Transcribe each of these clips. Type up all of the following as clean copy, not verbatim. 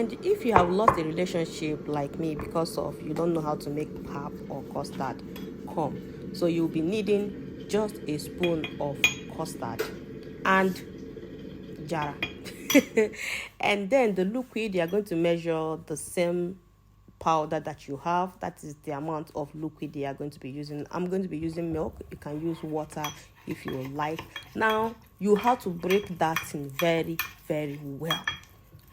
And if you have lost a relationship like me because of you don't know how to make pap or custard, come. So you'll be needing just a spoon of custard and jara. And then the liquid, you're going to measure the same powder that you have. That is the amount of liquid they are going to be using. I'm going to be using milk. You can use water if you like. Now you have to break that in very, very well.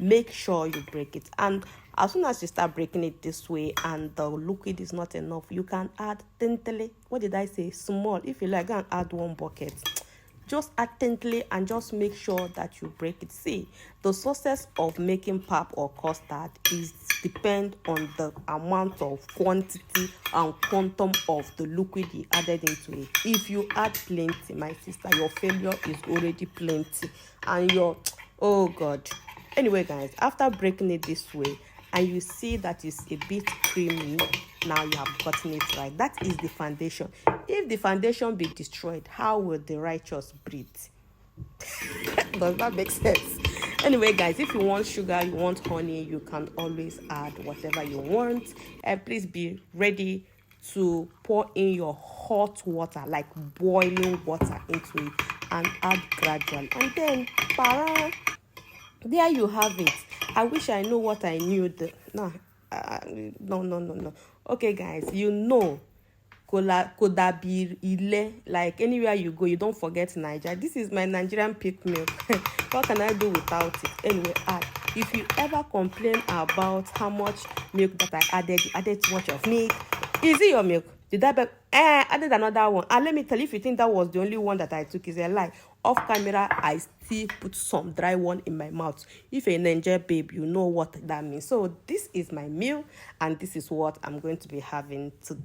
Make sure you break it, and as soon as you start breaking it this way and the liquid is not enough, you can add tentally. What did I say? Small. If you like, go and add 1 bucket. Just attentively and just make sure that you break it. See, the success of making pap or custard is depend on the amount of quantity and quantum of the liquid you added into it. If you add plenty, my sister, your failure is already plenty, and your oh god. Anyway, guys, after breaking it this way and you see that it's a bit creamy, now you have gotten it right. That is the foundation. If the foundation be destroyed, how will the righteous breathe? Does that make sense? Anyway, guys, if you want sugar, you want honey, you can always add whatever you want. And please be ready to pour in your hot water, like boiling water, into it, and add gradually. And then, there you have it. I wish I know what I knew. No. Okay, guys, you know, Kodabir ile, like anywhere you go, you don't forget Niger. This is my Nigerian pig milk. What can I do without it? Anyway, if you ever complain about how much milk that I added, you added too much of milk. Is it your milk? Did I added another one? And let me tell you, if you think that was the only one that I took, is a lie. Off camera, I still put some dry one in my mouth. If you're a Niger babe, you know what that means. So this is my meal, and this is what I'm going to be having today.